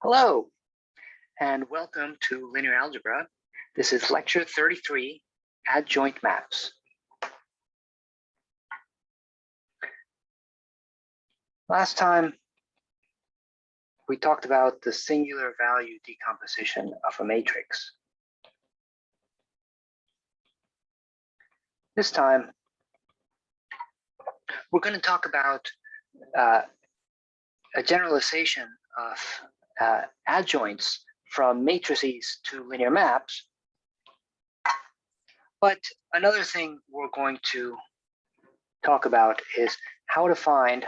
Hello, and welcome to Linear Algebra. This is lecture 33, Adjoint Maps. Last time, we talked about the singular value decomposition of a matrix. This time, we're going to talk about a generalization of adjoints from matrices to linear maps. But another thing we're going to talk about is how to find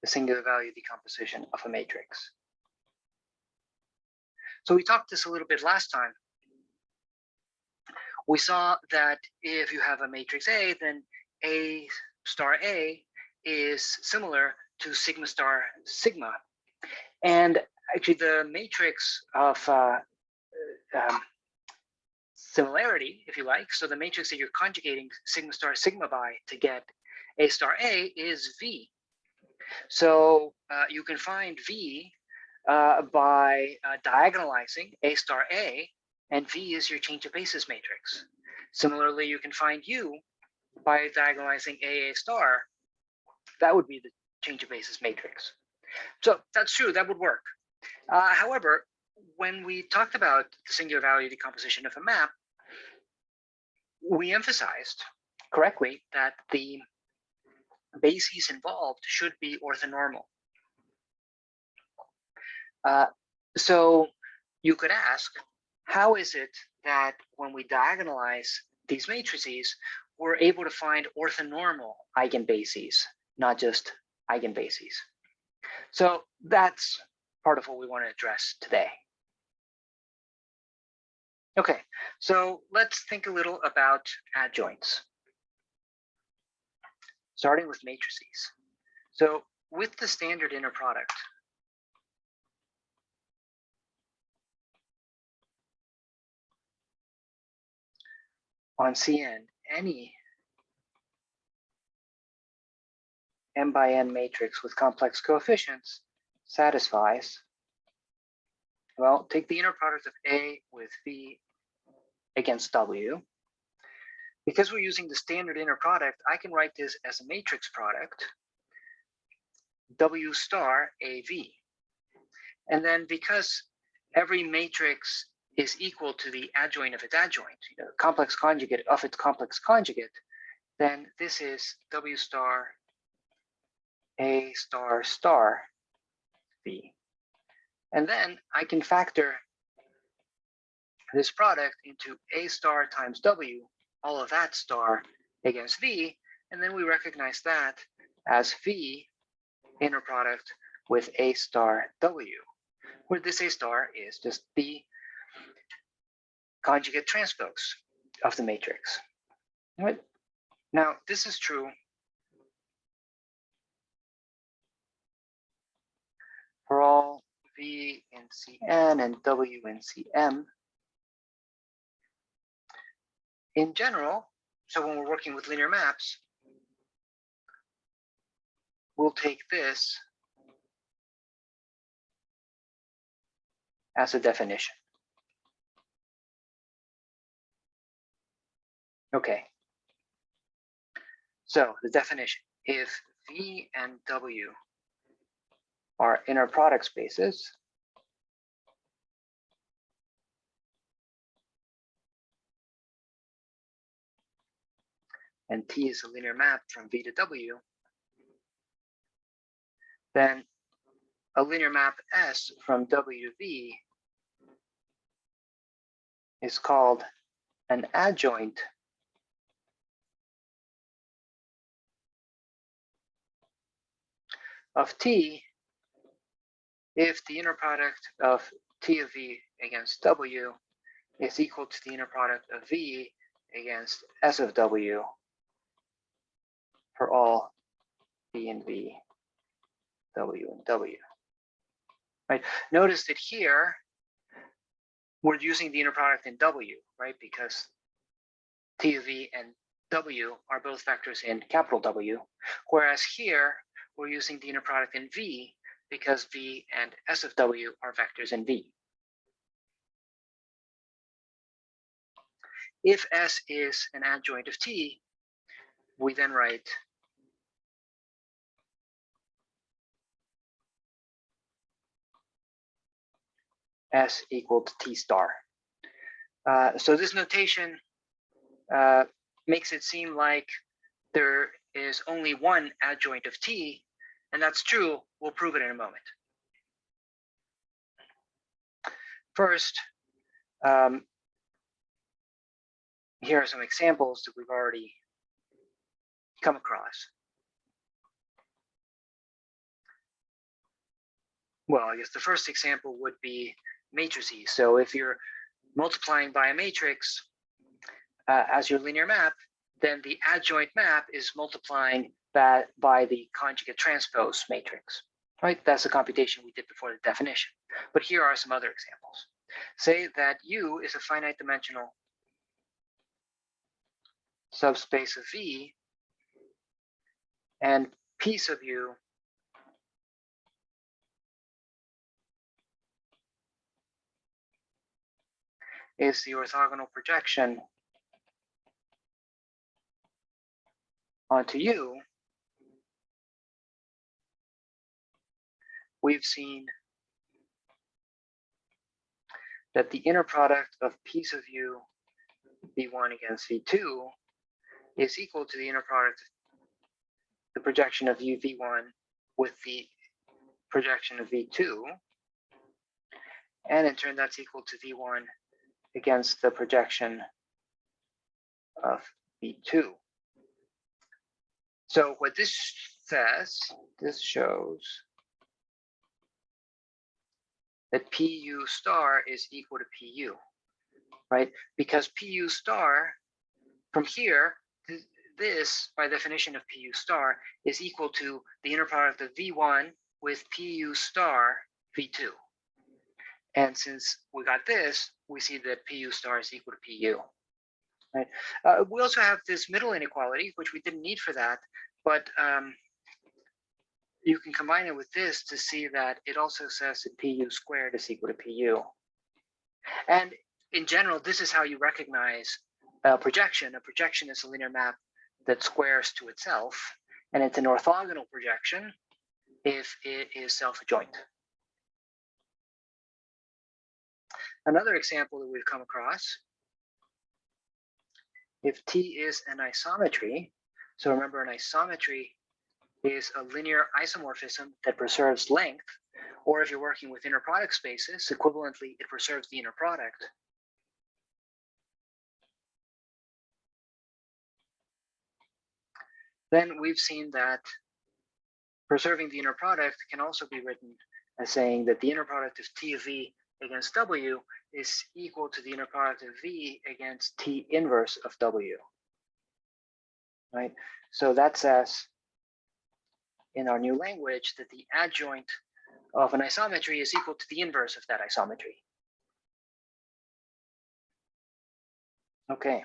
the singular value decomposition of a matrix. So we talked this a little bit last time. We saw that if you have a matrix A, then A star A is similar to sigma star sigma. And actually the matrix of similarity, if you like, so the matrix that you're conjugating sigma star sigma by to get A star A is V. So you can find V by diagonalizing A star A, and V is your change of basis matrix. Similarly, you can find U by diagonalizing A star. That would be the change of basis matrix. So that's true, that would work. However, when we talked about the singular value decomposition of a map, we emphasized correctly that the bases involved should be orthonormal. So you could ask, how is it that when we diagonalize these matrices, we're able to find orthonormal eigenbases, not just eigenbases? So that's part of what we want to address today. Okay, so let's think a little about adjoints, starting with matrices. So with the standard inner product, on Cn, any m by n matrix with complex coefficients satisfies, well, take the inner product of A with V against W. Because we're using the standard inner product, I can write this as a matrix product, W star AV. And then because every matrix is equal to the adjoint of its adjoint, complex conjugate of its complex conjugate, then this is W star A star star V. And then I can factor this product into A star times W, all of that star against V, and then we recognize that as V inner product with A star W, where this A star is just the conjugate transpose of the matrix. Right? Now, this is true for all V in Cn and W in Cm. In general, so when we're working with linear maps, we'll take this as a definition. Okay. So the definition, if V and W are inner product spaces, and T is a linear map from V to W, then a linear map S from W to V is called an adjoint of T if the inner product of T of V against W is equal to the inner product of V against S of W for all V and V, W and W. Right? Notice that here we're using the inner product in W, right? Because T of V and W are both vectors in capital W, whereas here we're using the inner product in V because V and S of W are vectors in V. If S is an adjoint of T, we then write S equal to T star. So this notation makes it seem like there is only one adjoint of T, and that's true. We'll prove it in a moment. First, here are some examples that we've already come across. Well, I guess the first example would be matrices. So if you're multiplying by a matrix as your linear map, then the adjoint map is multiplying that by the conjugate transpose matrix, right? That's the computation we did before the definition. But here are some other examples. Say that U is a finite dimensional subspace of V, and P sub U is the orthogonal projection onto U. We've seen that the inner product of P sub U V1 against V2 is equal to the inner product of the projection of U V1 with the projection of V2. And in turn, that's equal to V1 against the projection of V2. So what this says, this shows that PU star is equal to PU, right? Because PU star, from here, this, by definition of PU star, is equal to the inner product of V1 with PU star V2. And since we got this, we see that PU star is equal to PU. Right? We also have this middle inequality, which we didn't need for that, but you can combine it with this to see that it also says that PU squared is equal to PU. And in general, this is how you recognize a projection. A projection is a linear map that squares to itself, and it's an orthogonal projection if it is self-adjoint. Another example that we've come across, if T is an isometry, so remember an isometry is a linear isomorphism that preserves length, or if you're working with inner product spaces, equivalently, it preserves the inner product. Then we've seen that preserving the inner product can also be written as saying that the inner product of T of V against W is equal to the inner product of V against T inverse of W, right? So that says in our new language that the adjoint of an isometry is equal to the inverse of that isometry. Okay.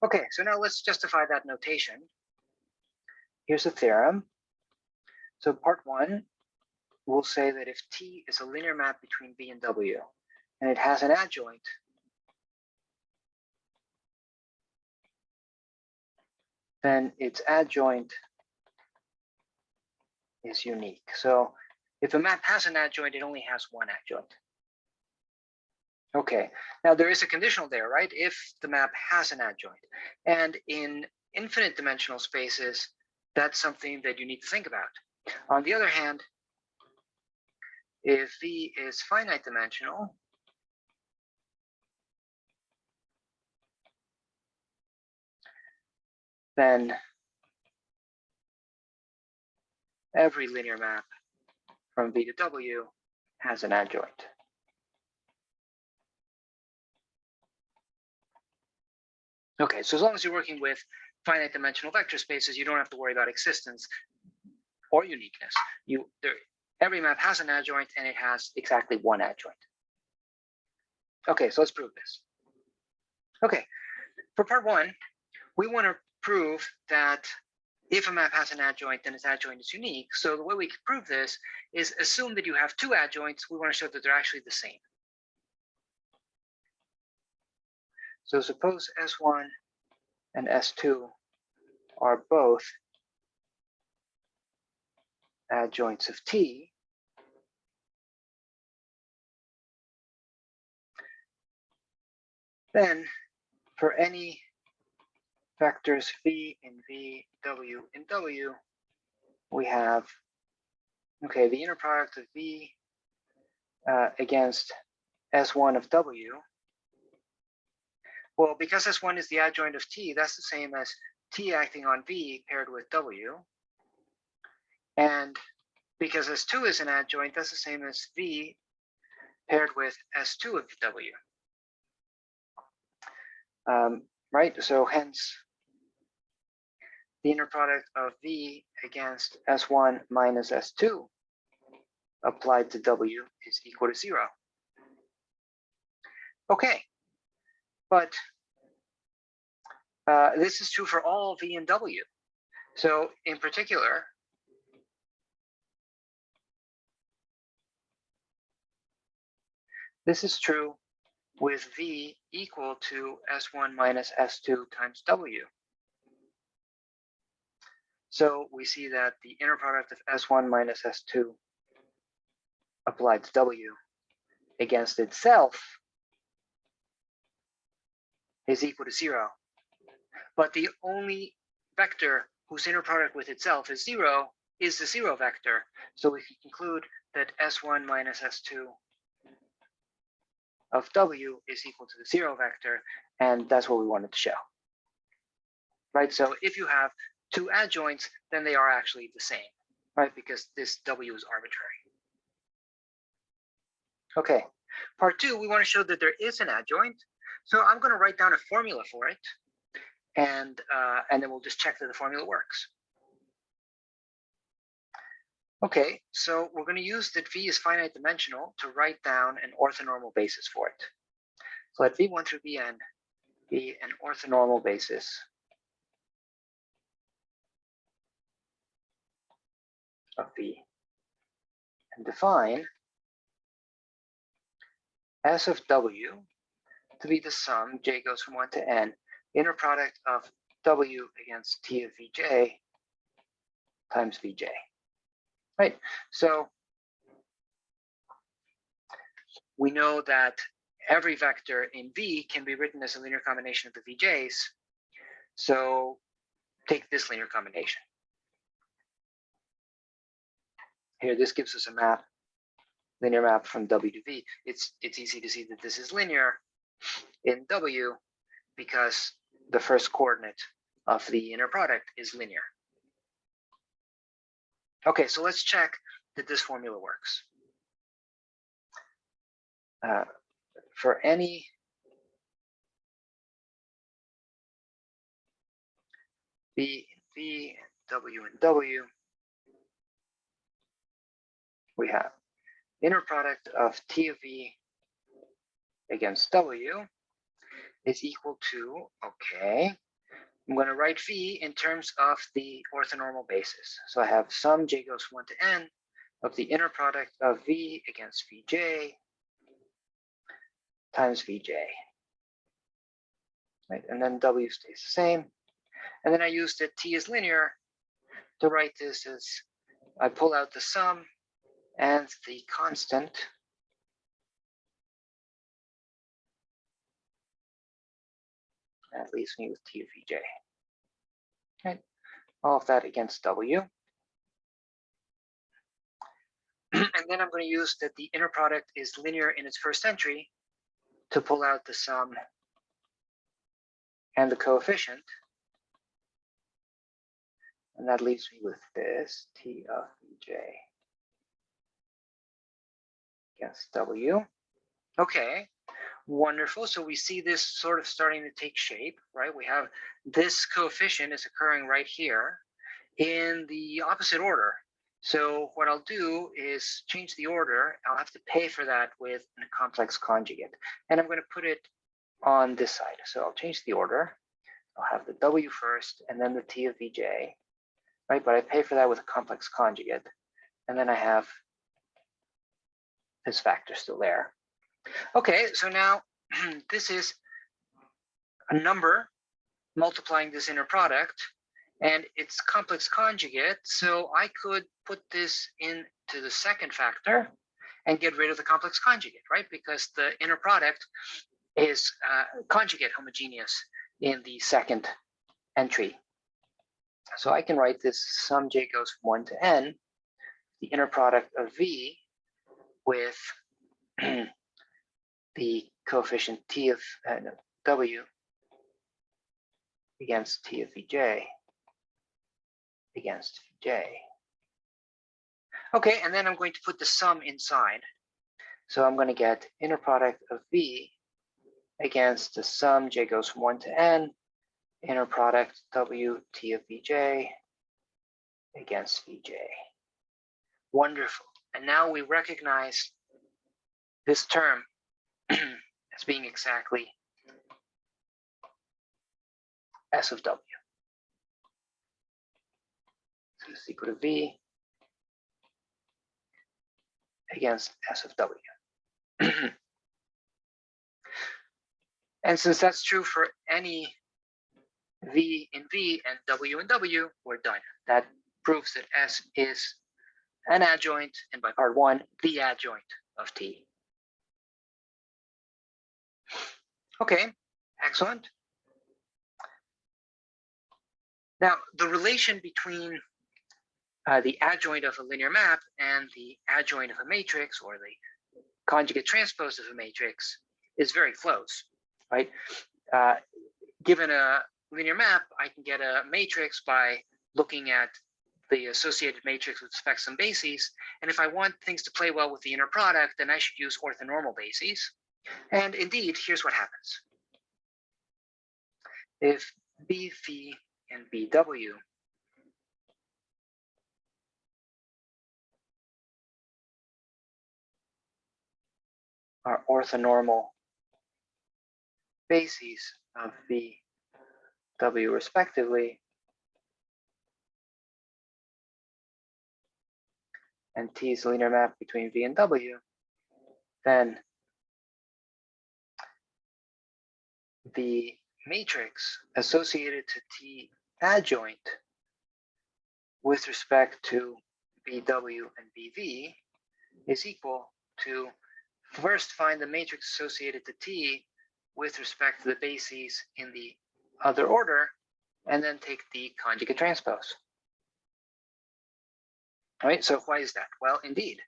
Okay, so now let's justify that notation. Here's the theorem. So part one, we'll say that if T is a linear map between V and W, and it has an adjoint, then its adjoint is unique. So if a map has an adjoint, it only has one adjoint. Okay, now there is a conditional there, right? If the map has an adjoint. And in infinite dimensional spaces, that's something that you need to think about. On the other hand, if V is finite dimensional, then every linear map from V to W has an adjoint. Okay, so as long as you're working with finite dimensional vector spaces, you don't have to worry about existence or uniqueness. Every map has an adjoint and it has exactly one adjoint. Okay, so let's prove this. Okay, for part one, we want to prove that if a map has an adjoint, then its adjoint is unique. So the way we can prove this is assume that you have two adjoints. We want to show that they're actually the same. So suppose S1 and S2 are both adjoints of T. Then for any vectors V in V, W in W, we have, okay, the inner product of V against S1 of W. Well, because S1 is the adjoint of T, that's the same as T acting on V paired with W. And because S2 is an adjoint, that's the same as V paired with S2 of W. Right, so hence the inner product of V against S1 minus S2 applied to W is equal to 0. Okay, but this is true for all V and W. So in particular, this is true with V equal to S1 minus S2 times W. So we see that the inner product of S1 minus S2 applied to W against itself is equal to 0. But the only vector whose inner product with itself is 0 is the 0 vector. So we can conclude that S1 minus S2 of W is equal to the 0 vector, and that's what we wanted to show. Right, so if you have two adjoints, then they are actually the same, right? Because this W is arbitrary. Okay, part 2, we want to show that there is an adjoint. So I'm going to write down a formula for it, and then we'll just check that the formula works. Okay, so we're going to use that V is finite dimensional to write down an orthonormal basis for it. So let V1 through Vn be an orthonormal basis of V, and define S of W to be the sum, J goes from 1 to N, inner product of W against T of Vj times Vj. Right, so we know that every vector in V can be written as a linear combination of the Vj's. So take this linear combination. Here, this gives us a map, linear map from W to V. It's easy to see that this is linear in W because the first coordinate of the inner product is linear. Okay, so let's check that this formula works. For any V in V, W in W, we have inner product of T of V against W is equal to, okay, I'm going to write V in terms of the orthonormal basis. So I have sum J goes from 1 to N of the inner product of V against Vj times Vj. Right, and then W stays the same. And then I use that T is linear to write this as I pull out the sum and the constant. That leaves me with T of Vj. Right, all of that against W. And then I'm going to use that the inner product is linear in its first entry to pull out the sum and the coefficient. And that leaves me with this, T of Vj against W. Okay, wonderful. So we see this sort of starting to take shape, right? We have this coefficient is occurring right here in the opposite order. So what I'll do is change the order. I'll have to pay for that with a complex conjugate. And I'm going to put it on this side. So I'll change the order. I'll have the W first and then the T of Vj. right? But I pay for that with a complex conjugate. And then I have this factor still there. Okay, so now this is a number multiplying this inner product, and it's complex conjugate. So I could put this into the second factor and get rid of the complex conjugate, right? Because the inner product is conjugate homogeneous in the second entry. So I can write this sum j goes from 1 to n, the inner product of v with the coefficient t of w against t of vj against vj. Okay, and then I'm going to put the sum inside. So I'm going to get inner product of v against the sum j goes from 1 to n, inner product w t of vj against vj. Wonderful. And now we recognize this term as being exactly S of W. So this is equal to V against S of W. And since that's true for any V in V and W in W, we're done. That proves that S is an adjoint, and by part 1, the adjoint of T. Okay, excellent. Now, the relation between the adjoint of a linear map and the adjoint of a matrix, or the conjugate transpose of a matrix, is very close, right? Given a linear map, I can get a matrix by looking at the associated matrix with respect to some bases. And if I want things to play well with the inner product, then I should use orthonormal bases. And indeed, here's what happens. If BV and BW are orthonormal bases of VW respectively, and T is a linear map between V and W, then the matrix associated to T adjoint with respect to BW and BV is equal to first find the matrix associated to T with respect to the bases in the other order, and then take the conjugate transpose. All right, so why is that? Well, indeed,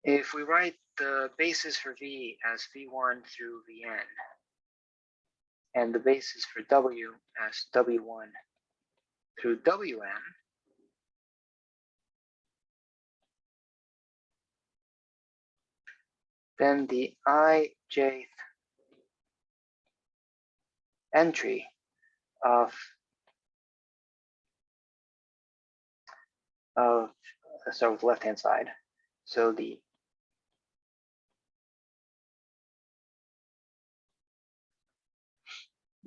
if we write the basis for V as V1 through Vn, and the basis for W as W1 through Wn, then the ijth entry of let's start with the left-hand side. So the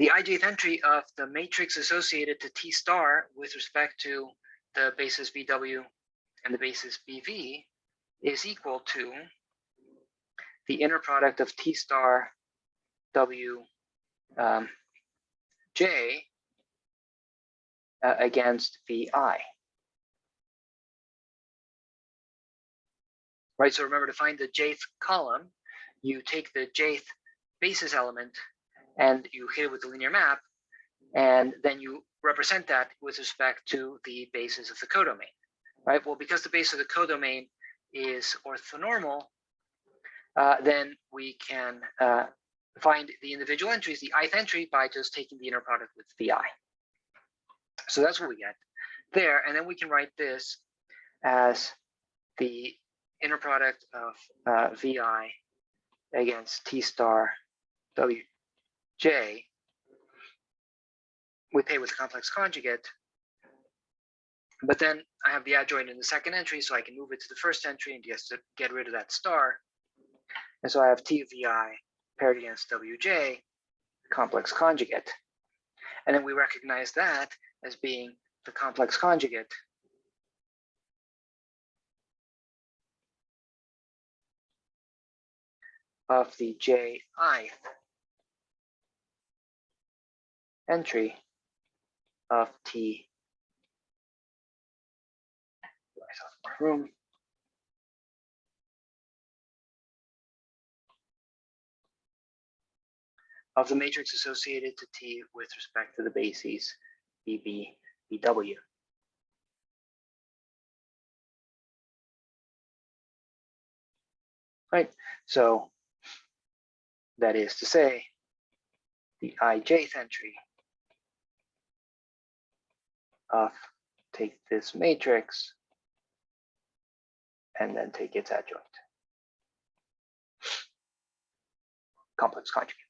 ijth entry of the matrix associated to T star with respect to the basis BW and the basis BV is equal to the inner product of T star W J against VI. Right, so remember, to find the jth column, you take the jth basis element and you hit it with the linear map, and then you represent that with respect to the basis of the codomain. Right, well, because the base of the codomain is orthonormal, then we can find the individual entries, the ith entry, by just taking the inner product with VI. So that's what we get there, and then we can write this as the inner product of VI against T star WJ. We pay with complex conjugate, but then I have the adjoint in the second entry, so I can move it to the first entry and just get rid of that star. And so I have T of VI paired against WJ, complex conjugate. And then we recognize that as being the complex conjugate of the Ji entry of T. Give myself more room. Of the matrix associated to T with respect to the bases BB, BW. Right, so that is to say, the ijth entry of, take this matrix and then take its adjoint. Complex conjugate.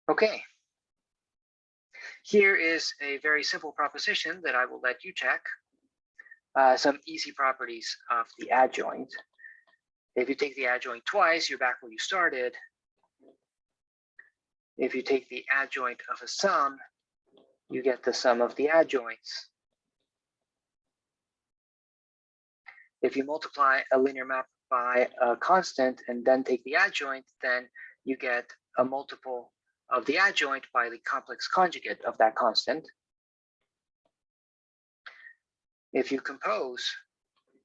Okay. Here is a very simple proposition that I will let you check. Some easy properties of the adjoint. If you take the adjoint twice, you're back where you started. If you take the adjoint of a sum, you get the sum of the adjoints. If you multiply a linear map by a constant and then take the adjoint, then you get a multiple of the adjoint by the complex conjugate of that constant. If you compose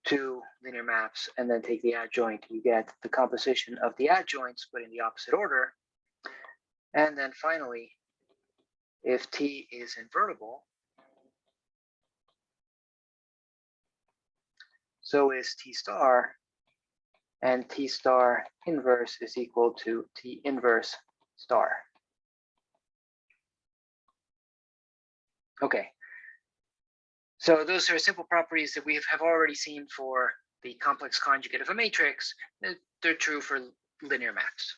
two linear maps and then take the adjoint, you get the composition of the adjoints, but in the opposite order. And then finally, if T is invertible, so is T star, and T star inverse is equal to T inverse star. Okay, so those are simple properties that we have already seen for the complex conjugate of a matrix. They're true for linear maps.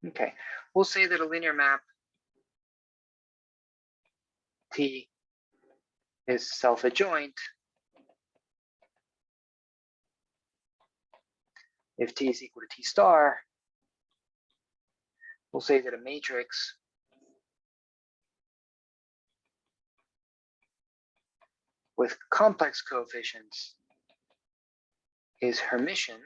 Okay, we'll say that a linear map T is self-adjoint if T is equal to T star. We'll say that a matrix with complex coefficients is Hermitian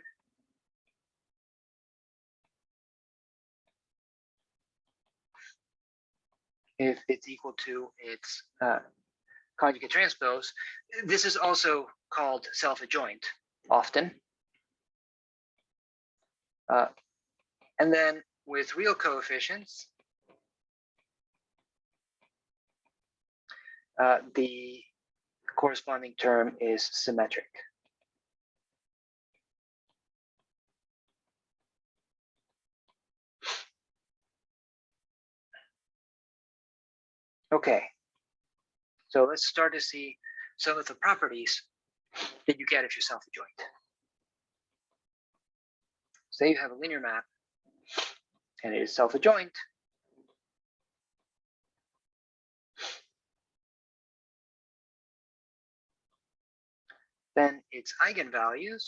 if it's equal to its conjugate transpose. This is also called self-adjoint often. And then with real coefficients, the corresponding term is symmetric. Okay, so let's start to see some of the properties that you get if you're self-adjoint. Say you have a linear map and it is self-adjoint. Then its eigenvalues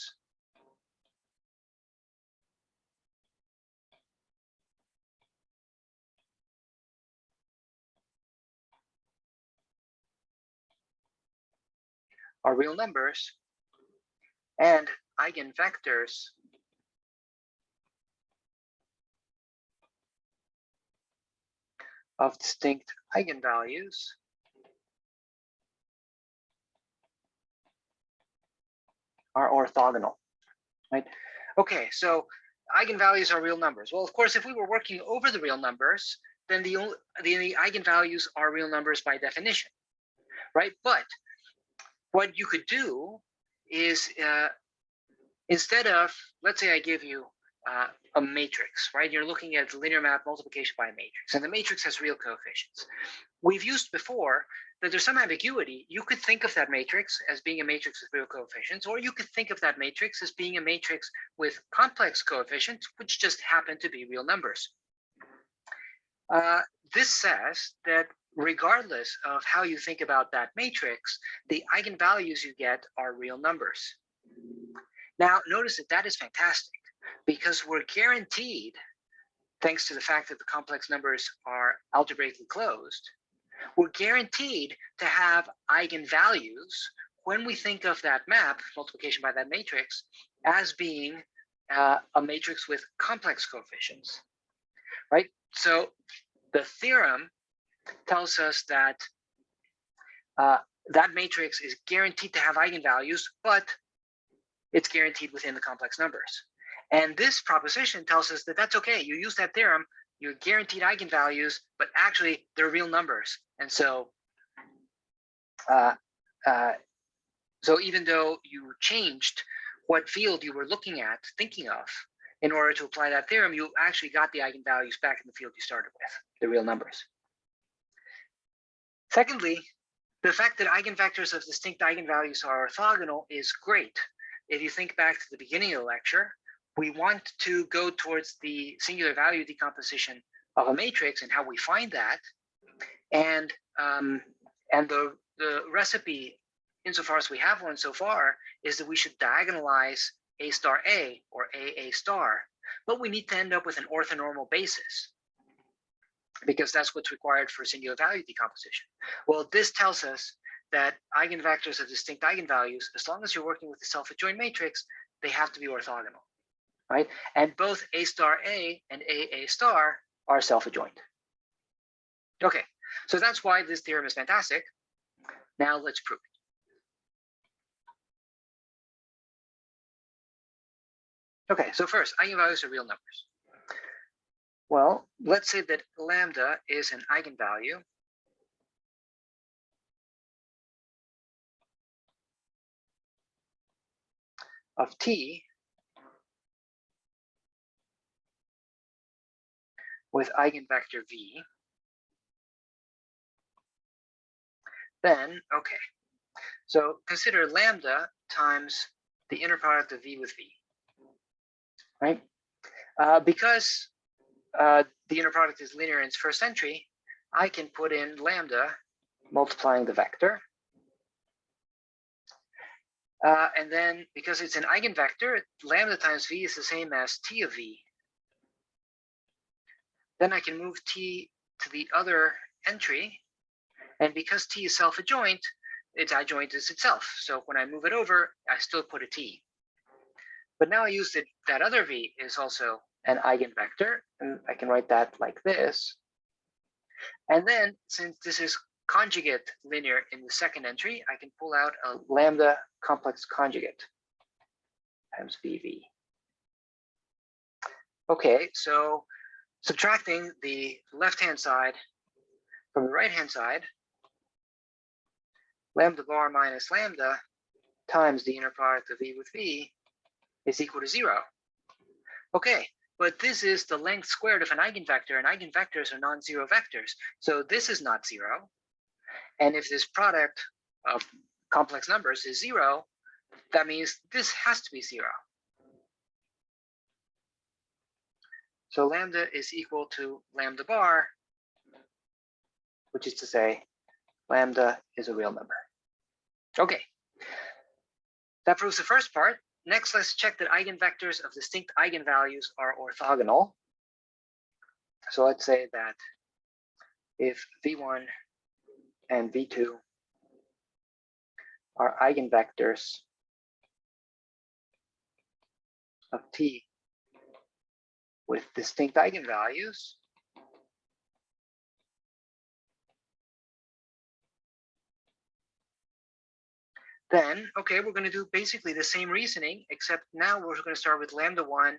are real numbers, and eigenvectors of distinct eigenvalues are orthogonal, right? Okay, so eigenvalues are real numbers. Well, of course, if we were working over the real numbers, then the eigenvalues are real numbers by definition, right? But what you could do is instead of, let's say I give you a matrix, right? You're looking at linear map multiplication by a matrix, and the matrix has real coefficients. We've used before that there's some ambiguity. You could think of that matrix as being a matrix with real coefficients, or you could think of that matrix as being a matrix with complex coefficients, which just happen to be real numbers. This says that regardless of how you think about that matrix, the eigenvalues you get are real numbers. Now, notice that that is fantastic, because we're guaranteed, thanks to the fact that the complex numbers are algebraically closed, we're guaranteed to have eigenvalues when we think of that map, multiplication by that matrix, as being a matrix with complex coefficients, right? So the theorem tells us that that matrix is guaranteed to have eigenvalues, but it's guaranteed within the complex numbers. And this proposition tells us that that's okay. You use that theorem, you're guaranteed eigenvalues, but actually they're real numbers. And so, so even though you changed what field you were looking at, thinking of, in order to apply that theorem, you actually got the eigenvalues back in the field you started with, the real numbers. Secondly, the fact that eigenvectors of distinct eigenvalues are orthogonal is great. If you think back to the beginning of the lecture, we want to go towards the singular value decomposition of a matrix and how we find that. And the recipe, insofar as we have one so far, is that we should diagonalize A star A or A star, but we need to end up with an orthonormal basis, because that's what's required for singular value decomposition. Well, this tells us that eigenvectors of distinct eigenvalues, as long as you're working with the self-adjoint matrix, they have to be orthogonal, right? And both A star A and A star are self-adjoint. Okay, so that's why this theorem is fantastic. Now let's prove it. Okay, so first, eigenvalues are real numbers. Well, let's say that lambda is an eigenvalue of t with eigenvector v. Then, okay, so consider lambda times the inner product of v with v, right? Because the inner product is linear in its first entry, I can put in lambda multiplying the vector. And then because it's an eigenvector, lambda times v is the same as t of v. Then I can move t to the other entry. And because t is self-adjoint, its adjoint is itself. So when I move it over, I still put a t. But now I use that other v is also an eigenvector, and I can write that like this. And then, since this is conjugate linear in the second entry, I can pull out a lambda complex conjugate times bv. Okay, so subtracting the left-hand side from the right-hand side, lambda bar minus lambda times the inner product of v with v is equal to 0. Okay, but this is the length squared of an eigenvector, and eigenvectors are non-zero vectors. So this is not 0. And if this product of complex numbers is 0, that means this has to be 0. So lambda is equal to lambda bar, which is to say lambda is a real number. Okay, that proves the first part. Next, let's check that eigenvectors of distinct eigenvalues are orthogonal. So let's say that if v1 and v2 are eigenvectors of t with distinct eigenvalues, then, okay, we're going to do basically the same reasoning, except now we're going to start with lambda 1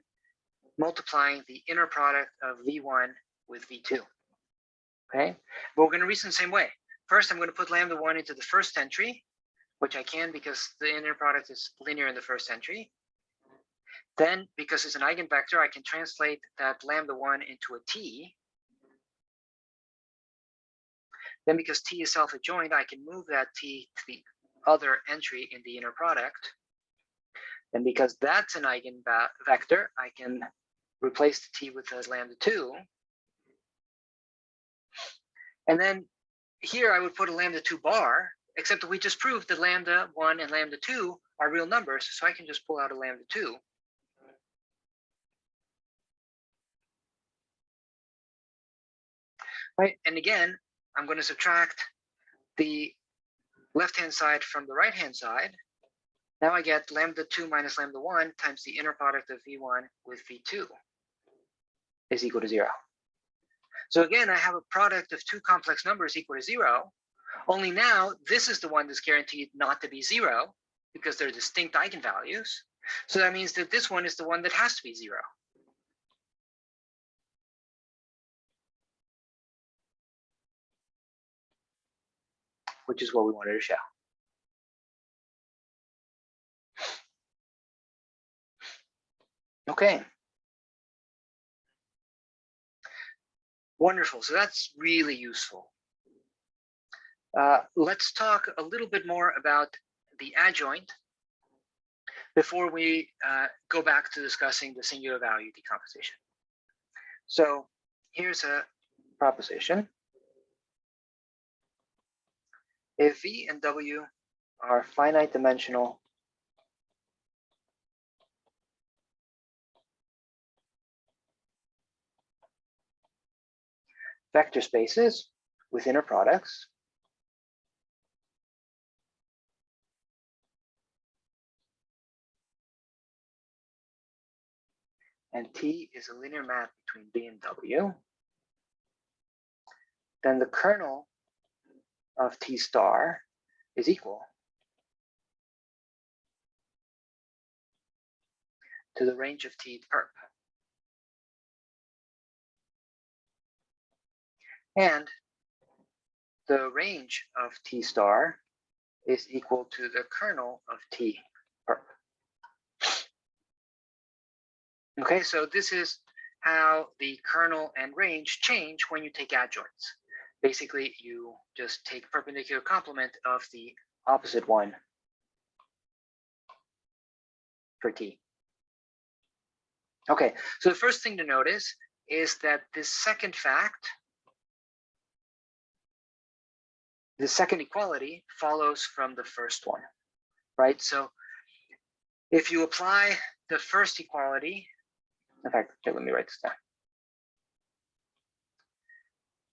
multiplying the inner product of v1 with v2. Okay, but we're going to reason the same way. First, I'm going to put lambda 1 into the first entry, which I can because the inner product is linear in the first entry. Then, because it's an eigenvector, I can translate that lambda 1 into a t. Then, because t is self-adjoint, I can move that t to the other entry in the inner product. And because that's an eigenvector, I can replace the t with a lambda 2. And then here I would put a lambda 2 bar, except that we just proved that lambda 1 and lambda 2 are real numbers, so I can just pull out a lambda 2. right? And again, I'm going to subtract the left-hand side from the right-hand side. Now I get lambda 2 minus lambda 1 times the inner product of v1 with v2 is equal to 0. So again, I have a product of two complex numbers equal to 0, only now this is the one that's guaranteed not to be 0 because they're distinct eigenvalues. So that means that this one is the one that has to be 0. Which is what we wanted to show. Okay. Wonderful. So that's really useful. Let's talk a little bit more about the adjoint before we go back to discussing the singular value decomposition. So here's a proposition. If V and W are finite dimensional vector spaces with inner products, and T is a linear map between B and W, then the kernel of T star is equal to the range of T perp. And the range of T star is equal to the kernel of T perp. Okay, so this is how the kernel and range change when you take adjoints. Basically, you just take perpendicular complement of the opposite one for T. Okay, so the first thing to notice is that this second fact, the second equality follows from the first one, right? So if you apply the first equality, in fact, okay, let me write this down.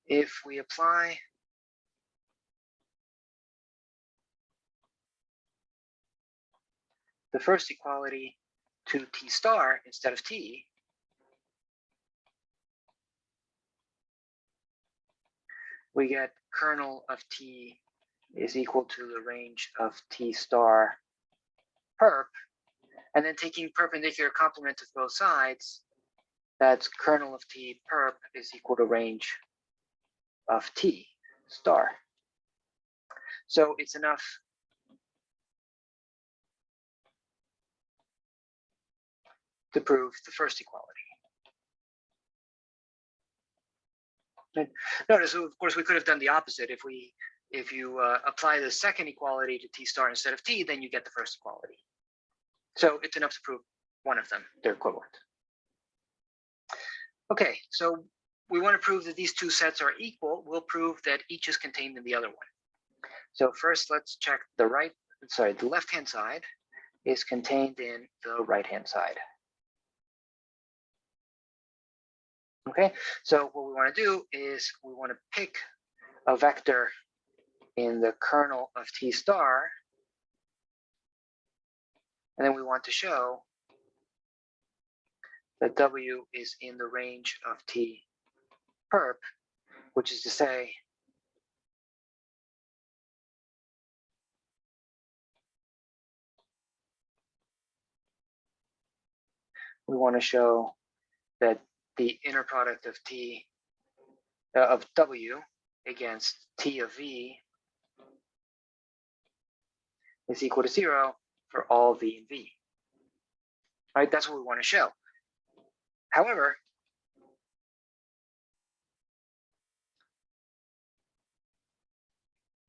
If we apply the first equality to T star instead of T, we get kernel of T is equal to the range of T star perp, and then taking perpendicular complement of both sides, that's kernel of T perp is equal to range of T star. So it's enough to prove the first equality. And notice, of course, we could have done the opposite. If you apply the second equality to T star instead of T, then you get the first equality. So it's enough to prove one of them, they're equivalent. Okay, so we want to prove that these two sets are equal. We'll prove that each is contained in the other one. So first, let's check the left-hand side is contained in the right-hand side. Okay, so what we want to do is we want to pick a vector in the kernel of T star, and then we want to show that W is in the range of T perp, which is to say we want to show that the inner product of T of W against T of V is equal to 0 for all V and V. All right, that's what we want to show. However,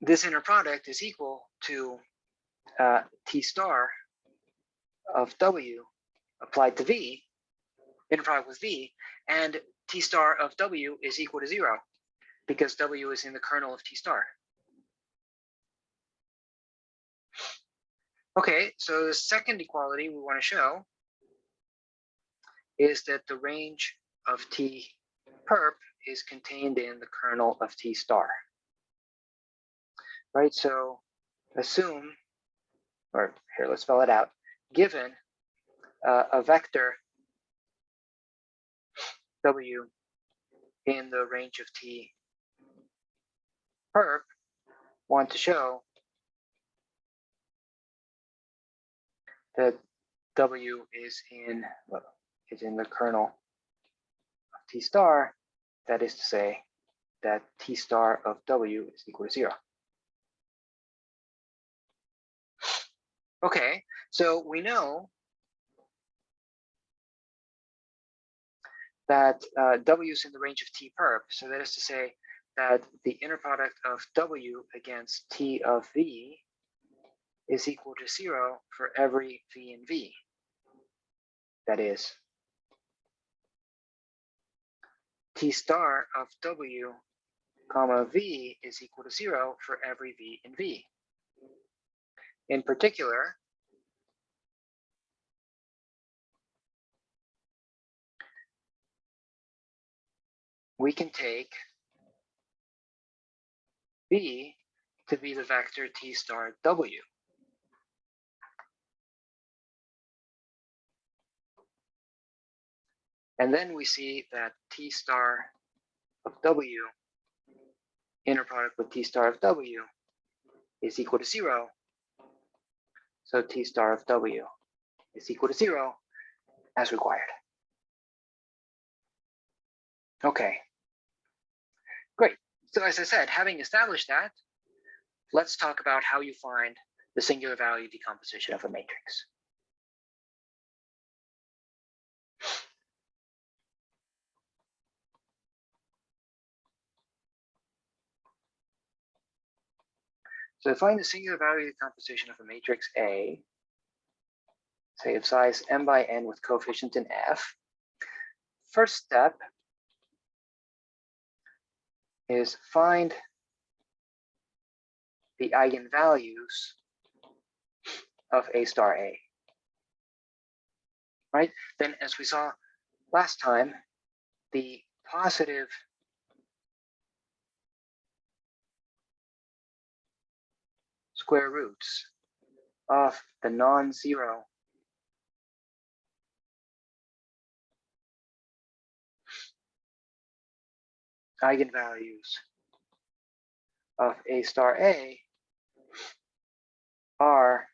this inner product is equal to T star of W applied to V, inner product with V, and T star of W is equal to 0 because W is in the kernel of T star. Okay, so the second equality we want to show is that the range of T perp is contained in the kernel of T star. Right, so assume, or here, let's spell it out. Given a vector W in the range of T perp, want to show that W is in the kernel of T star. That is to say that T star of W is equal to 0. Okay, so we know that W is in the range of T perp. So that is to say that the inner product of W against T of V is equal to 0 for every V in V. That is, T star of W comma V is equal to 0 for every V in V. In particular, we can take V to be the vector T star W. And then we see that T star of W, inner product with T star of W, is equal to 0. So T star of W is equal to 0 as required. Okay, great. So as I said, having established that, let's talk about how you find the singular value decomposition of a matrix. So to find the singular value decomposition of a matrix A, say of size m by n with coefficient in F, first step is find the eigenvalues of A star A. Right? Then, as we saw last time, the positive square roots of the non-zero eigenvalues of A star A are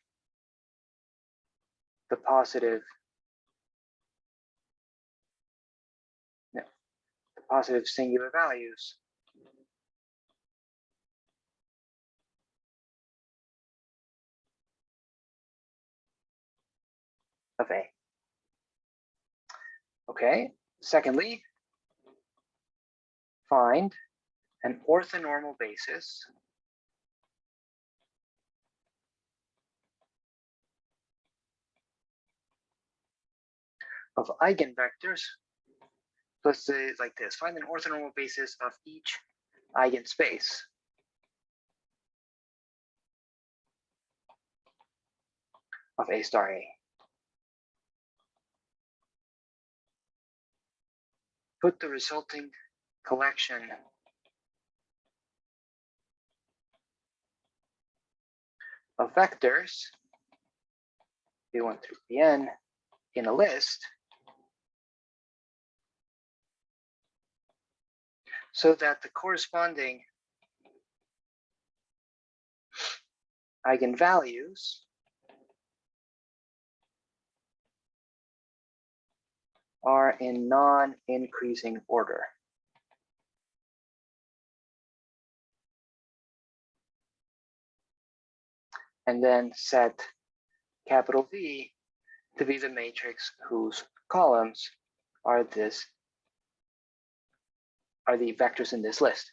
the positive singular values of A. Okay, secondly, find an orthonormal basis of eigenvectors. Let's say it like this: find an orthonormal basis of each eigenspace of A star A. Put the resulting collection of vectors, V1 through Vn, in a list so that the corresponding eigenvalues are in non-increasing order. And then set capital V to be the matrix whose columns are the vectors in this list.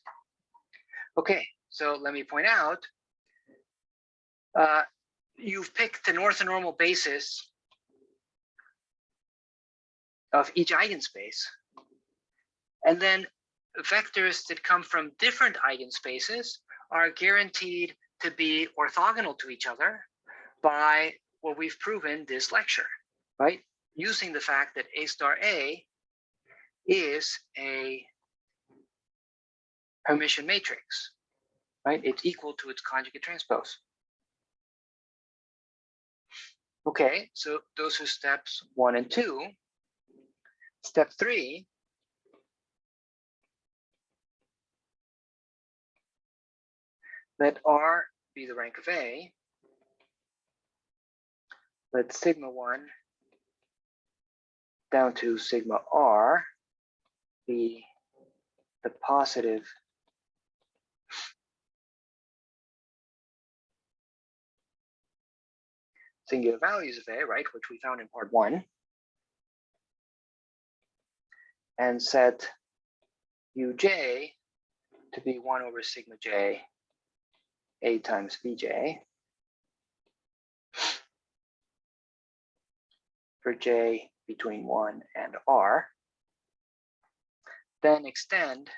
Okay, so let me point out, you've picked an orthonormal basis of each eigenspace, and then vectors that come from different eigenspaces are guaranteed to be orthogonal to each other by what we've proven this lecture, right? Using the fact that A star A is a Hermitian matrix, right? It's equal to its conjugate transpose. Okay, so those are steps 1 and 2. Step 3, let R be the rank of A. Let sigma 1 down to sigma R be the positive singular values of A, right, which we found in part 1. And set Uj to be 1 over sigma j, A times Vj, for j between 1 and R. Then extend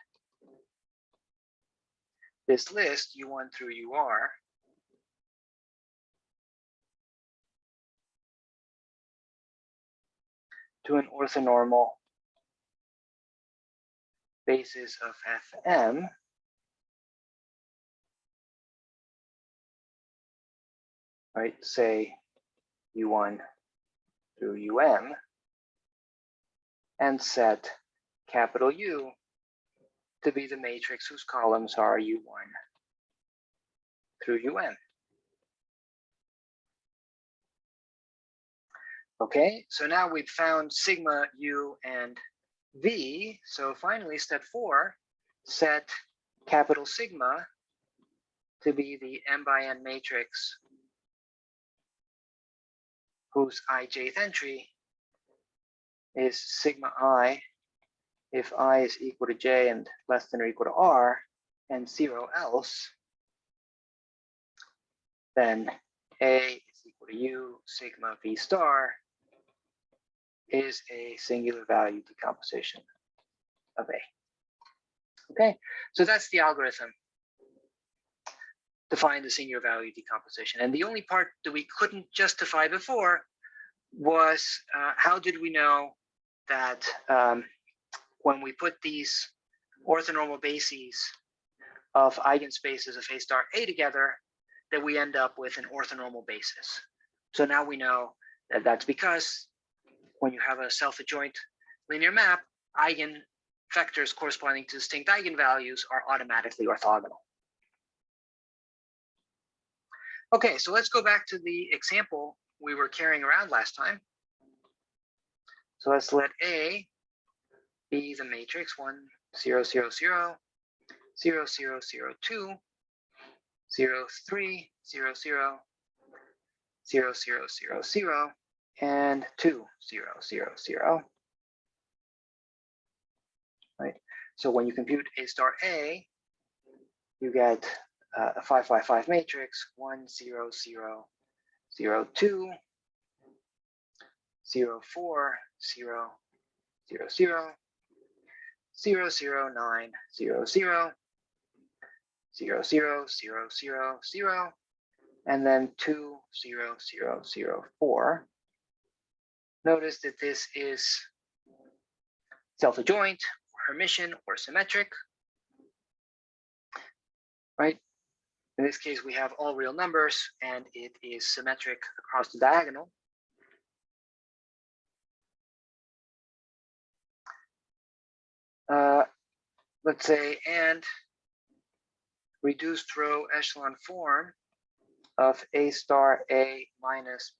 this list, U1 through UR, to an orthonormal basis of Fm, right, say U1 through UM, and set capital U to be the matrix whose columns are U1 through UM. Okay, so now we've found sigma, U, and V. So finally, step 4, set capital sigma to be the m by n matrix whose ijth entry is sigma I if I is equal to j and less than or equal to r, and 0 else, then A is equal to U sigma V star is a singular value decomposition of A. Okay, so that's the algorithm to find the singular value decomposition. And the only part that we couldn't justify before was how did we know that when we put these orthonormal bases of eigenspaces of A star A together, that we end up with an orthonormal basis. So now we know that that's because when you have a self-adjoint linear map, eigenvectors corresponding to distinct eigenvalues are automatically orthogonal. Okay, so let's go back to the example we were carrying around last time. So let's let A be the matrix 1, 0, 0, 0, 0, 0, 0, 2, 0, 3, 0, 0, 0, 0, 0, 0, and 2, 0, 0, 0. Right. So when you compute A star A, you get a 5, 5, 5 matrix 1, 0, 0, 0, 2, 0, 4, 0, 0, 0, 0, 0, 9, 0, 0, 0, 0, 0, 0, 0, and then 2, 0, 0, 0, 4. Notice that this is self-adjoint, or Hermitian, or symmetric, right? In this case, we have all real numbers, and it is symmetric across the diagonal. Let's say, and reduced row echelon form of A star A minus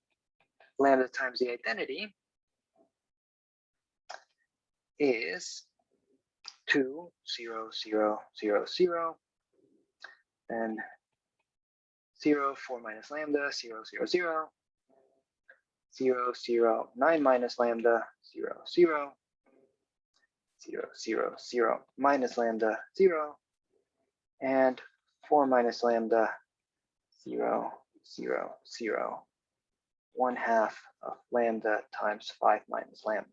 lambda times the identity is 2, 0, 0, 0, 0, then 0, 4 minus lambda, 0, 0, 0, 0, 0, 9 minus lambda, 0, 0, 0, 0, 0 minus lambda, 0, and 4 minus lambda, 0, 0, 0, 1/2 of lambda times 5 minus lambda.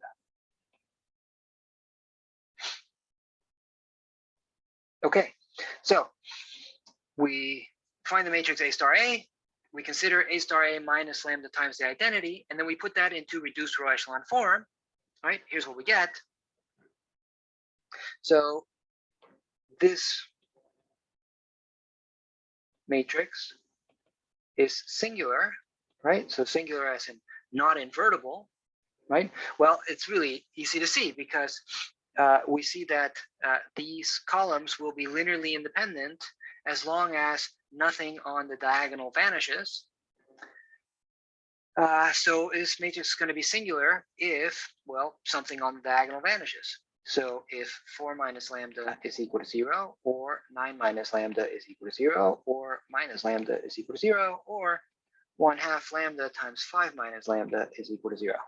Okay, so we find the matrix A star A, we consider A star A minus lambda times the identity, and then we put that into reduced row echelon form, right? Here's what we get. So this matrix is singular, right? So singular as in not invertible, right? Well, it's really easy to see because we see that these columns will be linearly independent as long as nothing on the diagonal vanishes. So this matrix is going to be singular if, well, something on the diagonal vanishes. So if 4 minus lambda is equal to 0, or 9 minus lambda is equal to 0, or minus lambda is equal to 0, or 1/2 lambda times 5 minus lambda is equal to 0.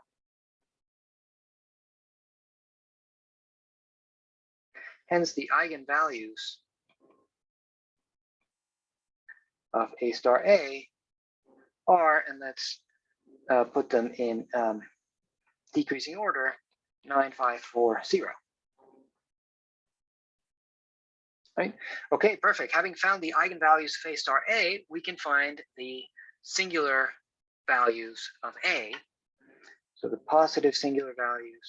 Hence, the eigenvalues of A star A are, and let's put them in decreasing order, 9, 5, 4, 0. Right? Okay, perfect. Having found the eigenvalues of A star A, we can find the singular values of A. So the positive singular values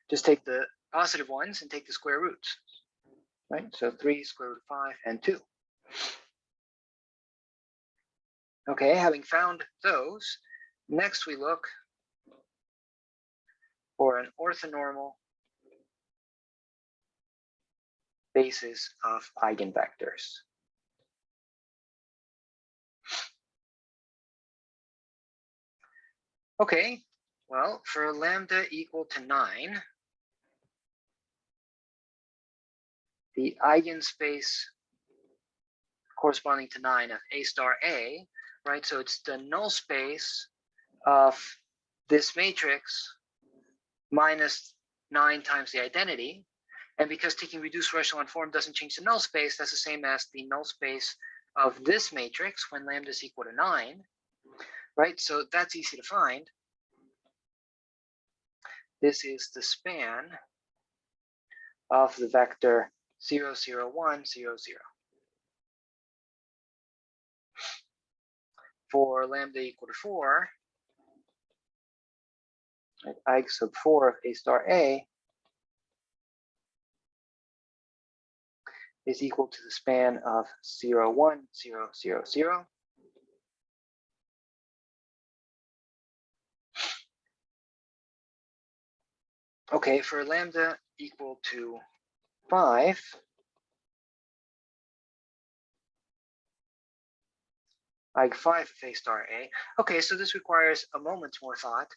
just take the positive ones and take the square roots, right? So 3 square root of 5 and 2. Okay, having found those, next we look for an orthonormal basis of eigenvectors. Okay, well, for lambda equal to 9, the eigenspace corresponding to 9 of A star A, right? So it's the null space of this matrix minus 9 times the identity. And because taking reduced echelon form doesn't change the null space, that's the same as the null space of this matrix when lambda is equal to 9, right? So that's easy to find. This is the span of the vector 0, 0, 1, 0, 0. For lambda equal to 4, right, I sub 4 of A star A is equal to the span of 0, 1, 0, 0, 0. Okay, for lambda equal to 5, like 5 of A star A. Okay, so this requires a moment's more thought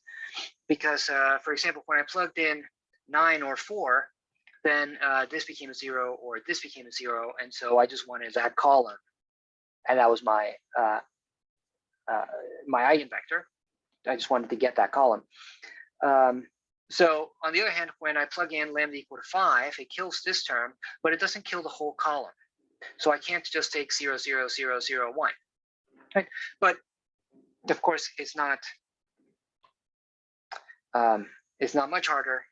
because, for example, when I plugged in 9 or 4, then this became a 0 or this became a 0, and so I just wanted that column, and that was my my eigenvector. I just wanted to get that column. So on the other hand, when I plug in lambda equal to 5, it kills this term, but it doesn't kill the whole column. So I can't just take 0, 0, 0, 0, 1. Right? But of course, it's not much harder.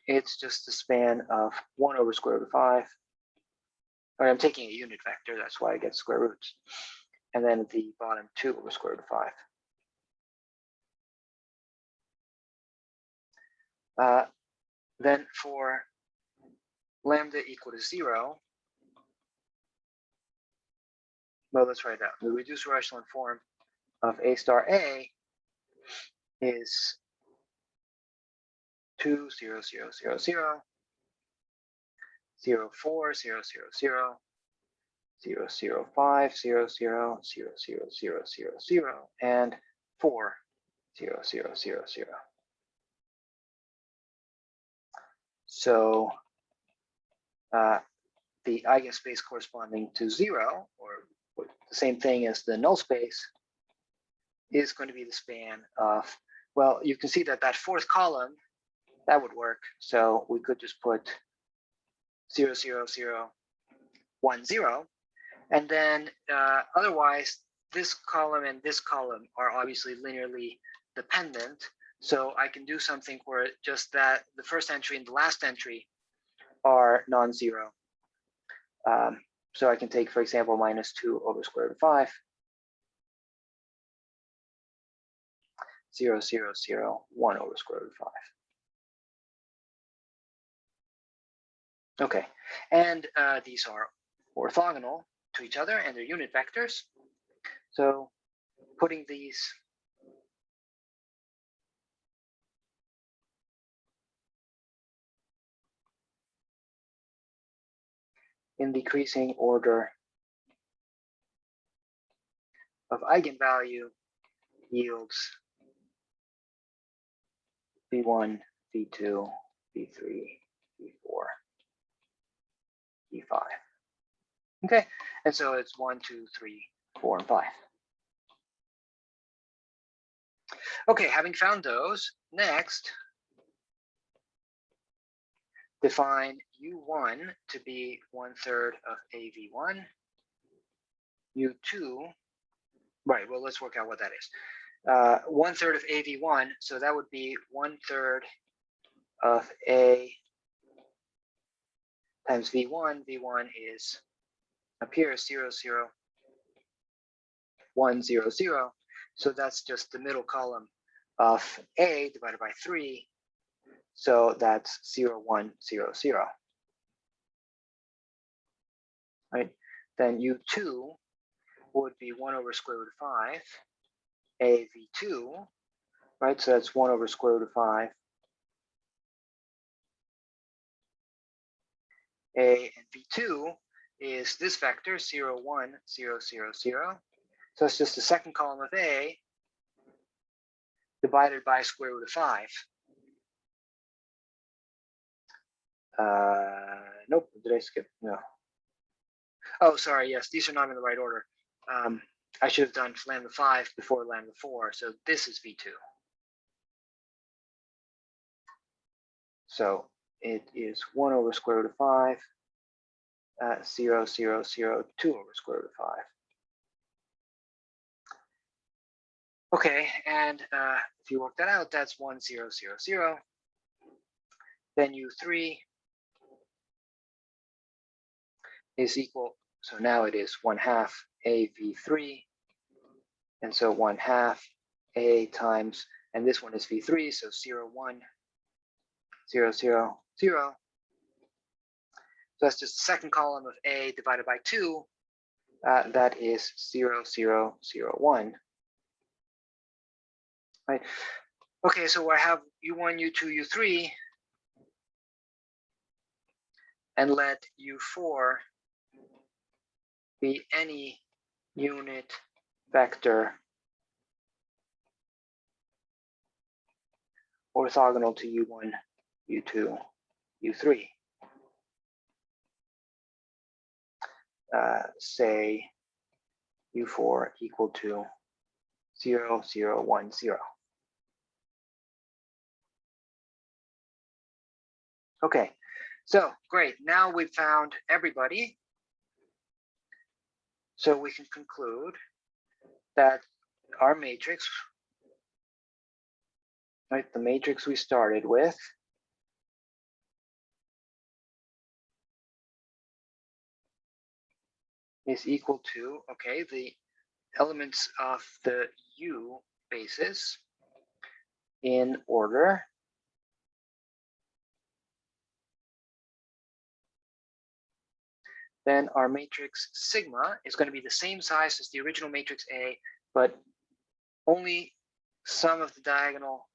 It's just the span of 1 over square root of 5. Or I'm taking a unit vector, that's why I get square roots. And then at the bottom, 2 over square root of 5. Then for lambda equal to 0, well, let's write it out. The reduced echelon form of A star A is 2, 0, 0, 0, 0, 0, 4, 0, 0, 0, 0, 0, 5, 0, 0, 0, 0, 0, 0, 0, and 4, 0, 0, 0, 0. So the eigenspace corresponding to 0, or the same thing as the null space, is going to be the span of, well, you can see that that fourth column, that would work. So we could just put 0, 0, 0, 1, 0. And then otherwise, this column and this column are obviously linearly dependent. So I can do something where just that the first entry and the last entry are non-zero. So I can take, for example, minus 2 over square root of 5. 0, 0, 0, 1 over square root of 5. Okay, and these are orthogonal to each other and they're unit vectors. So putting these in decreasing order of eigenvalue yields V1, V2, V3, V4, V5. Okay, and so it's 1, 2, 3, 4, and 5. Okay, having found those, next, define U1 to be 1/3 of AV1, U2, right, well, let's work out what that is. 1/3 of AV1, so that would be 1/3 of A times V1. V1 is up here 0, 0, 1, 0, 0. So that's just the middle column of A divided by 3. So that's 0, 1, 0, 0. Right? Then U2 would be 1 over square root of 5. AV2, right? So that's 1 over square root of 5. A and V2 is this vector 0, 1, 0, 0, 0. So it's just the second column of A divided by square root of 5. Nope, did I skip? No. Oh, sorry, yes, these are not in the right order. I should have done lambda 5 before lambda 4. So this is V2. So it is 1 over square root of 5, 0, 0, 0, 2 over square root of 5. Okay, and if you work that out, that's 1, 0, 0, 0. Then U3 is equal, so now it is 1/2 AV3. And so 1/2 A times, and this one is V3, so 0, 1, 0, 0, 0. So that's just the second column of A divided by 2. That is 0, 0, 0, 1. Right? Okay, so I have U1, U2, U3, and let U4 be any unit vector orthogonal to U1, U2, U3. Say U4 equal to 0, 0, 1, 0. Okay, so great. Now we've found everybody. So we can conclude that our matrix, right, the matrix we started with, is equal to, okay, the elements of the U basis in order then our matrix sigma is going to be the same size as the original matrix A, but only some of the diagonal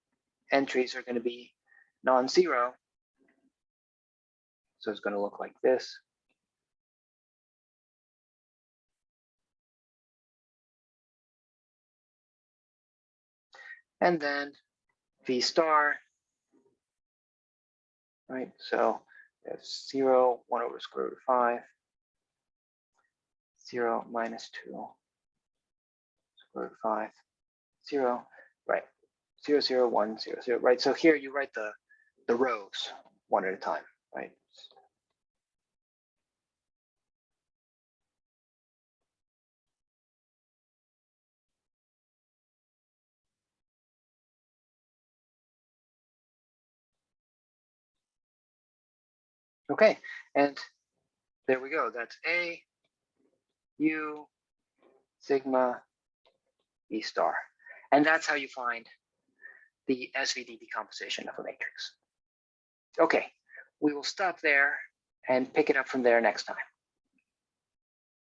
entries are going to be non-zero. So it's going to look like this. And then V star, right? So that's 0, 1 over square root of 5, 0, minus 2, square root of 5, 0, right? 0, 0, 1, 0, 0, right? So here you write the rows one at a time, right? Okay, and there we go. That's A, U, sigma, E star. And that's how you find the SVD decomposition of a matrix. Okay, we will stop there and pick it up from there next time.